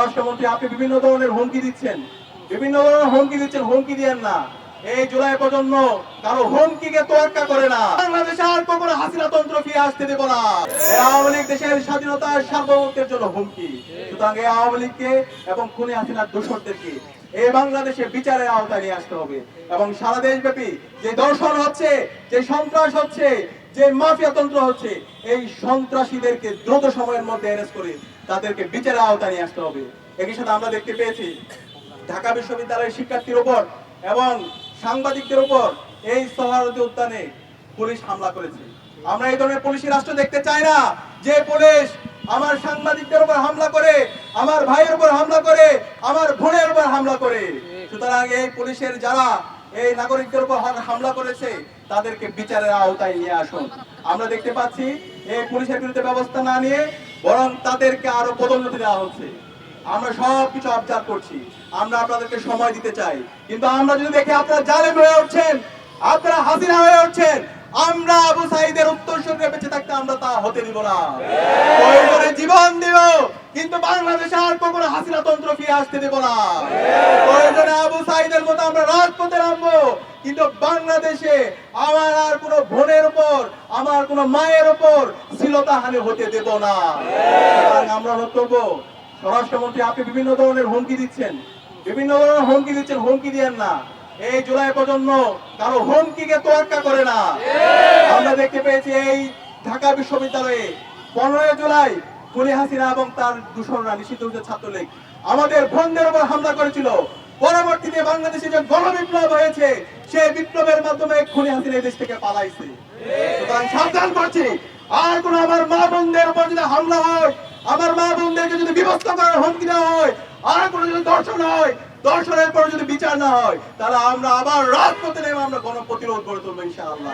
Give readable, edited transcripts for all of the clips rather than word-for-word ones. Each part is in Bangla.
রাষ্ট্রমন্ত্রী আপনি বিভিন্ন ধরনের হুমকি দিচ্ছেন, হুমকি দিয়েন না। এই জুলাই প্রজন্ম কারো হুমকিকে তোয়াক্কা করে না। বাংলাদেশে আর কখনো হাসিনা তন্ত্র ফিরে আসতে দেব না। এই আওয়ামী লীগ দেশের স্বাধীনতার সার্বভৌমত্বের জন্য হুমকি। সুতরাং এই আওয়ামী লীগকে এবং খুনি হাসিনার দোষরদেরকে এই বাংলাদেশে বিচারের আওতায় নিয়ে আসতে হবে এবং সারা দেশব্যাপী যে দর্শন হচ্ছে, যে সন্ত্রাস হচ্ছে, যে মাফিয়া তন্ত্র হচ্ছে, এই সন্ত্রাসীদেরকে দ্রুত সময়ের মধ্যে অ্যারেস্ট করে তাদেরকে বিচারের আওতায় নিয়ে আসতে হবে। একই সাথে আমরা দেখতে পেয়েছি ঢাকা বিশ্ববিদ্যালয়ের শিক্ষার্থীর উপর এবং সাংবাদিকদের উপর এই সোহরাওয়ার্দী উদ্যানে পুলিশ হামলা করেছে। আমরা এই ধরনের পুলিশি রাষ্ট্র দেখতে চাই না, যে পুলিশ আমার সাংবাদিকদের উপর হামলা করে, আমার ভাইয়ের উপর হামলা করে, আমার বোনের উপর হামলা করে। সুতরাং এই পুলিশের যারা এই নাগরিকদের উপর হামলা করেছে তাদেরকে বিচারের আওতায় নিয়ে আসুন। আমরা দেখতে পাচ্ছি এই পুলিশের বিরুদ্ধে ব্যবস্থা না নিয়ে বরং তাদেরকে আরো পদোন্নতি দেওয়া হচ্ছে। আমরা সবকিছু অবজার্ভ করছি, আমরা আপনাদেরকে সময় দিতে চাই, কিন্তু আমরা যদি দেখি আপনারা জালেম হয়ে উঠছেন, আপনারা হাসিনা হয়ে উঠছেন, আমরা আবু সাঈদের উত্তরসূরিরা বেঁচে থাকতে আমরা তা হতে দিব না। প্রয়োজনে জীবন দিব, কিন্তু বাংলাদেশে আর কখনো হাসিনা তন্ত্র ফিরে আসতে দেব না। প্রয়োজনে আবু সাঈদের মতো আমরা রাজপথে নামবো, কিন্তু বাংলাদেশে আমার আর কোনো বোনের উপর, আমার কোনো মায়ের উপর শ্লীলতাহানি হতে দেব না। আমরা অনুরোধ করবো, স্বরাষ্ট্রমন্ত্রী আপনি বিভিন্ন ধরনের হুমকি দিচ্ছেন, হুমকি দিয়েন না। এই জুলাই প্রজন্ম কারো হুমকিকে তোয়াক্কা করে না। আমরা দেখতে পেয়েছি এই ঢাকা বিশ্ববিদ্যালয়ে 15 জুলাই খুনি হাসিনা এবং তার দূষণরা নিষিদ্ধ ছাত্রলীগ আমাদের বোনদের উপর হামলা করেছিল। পরবর্তীতে বাংলাদেশে যে গণবিপ্লব হয়েছে, সেই বিপ্লবের মাধ্যমে খুনি হাসিনা এই দেশ থেকে পালাইছে। সুতরাং সাবধান করছি, আর কোন আমার মা বোনদের উপর যদি হামলা হয়, আমার মা বোনদেরকে যদি বিভক্ত করার হুমকি দেওয়া হয়, আর কোনো যদি দর্শন হয়, দর্শনের পর যদি বিচার না হয়, তাহলে আমরা আবার রাজপথে নেমে আমরা গণপ্রতিরোধ গড়ে তুলবো ইনশাআল্লাহ।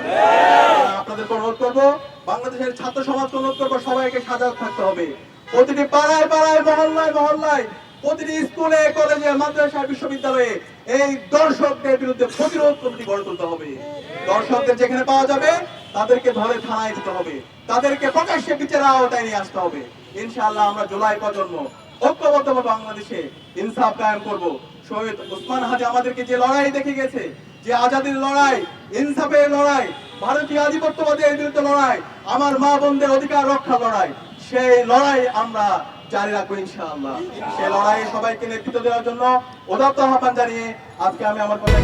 আপনাদেরকে অনুরোধ করবো, বাংলাদেশের ছাত্র সমাজকে অনুরোধ করবো, সবাইকে সজাগ থাকতে হবে। প্রতিটি পাড়ায় পাড়ায়, মহল্লায় মহল্লায়, প্রতিটি স্কুলে, কলেজে, মাদ্রাসায়, বিশ্ববিদ্যালয়ে এই দর্শকদের বিরুদ্ধে প্রতিরোধ কমিটি গড়ে তুলতে হবে। দর্শকদের যেখানে পাওয়া যাবে তাদেরকে ধরে থানায় দিতে হবে, তাদেরকে প্রকাশ্যে বিচারের আওতায় নিয়ে আসতে হবে। ইনশাআল্লাহ আমরা জুলাই প্রজন্ম ঐক্যবদ্ধভাবে বাংলাদেশে ইনসাফ কায়েম করব। শহীদ ওসমান হাদি আমাদেরকে যে লড়াই দেখে গেছে, যে আজাদির লড়াই, ইনসাফের লড়াই, ভারতীয় আধিপত্যবাদের বিরুদ্ধে লড়াই, আমার মা বোনদের অধিকার রক্ষা লড়াই, সেই লড়াই আমরা জারি রাখবো ইনশাআল্লাহ। সেই লড়াইয়ে সবাইকে নেতৃত্ব দেওয়ার জন্য উদাত্ত আহ্বান জানিয়ে আজকে আমি আমার কথা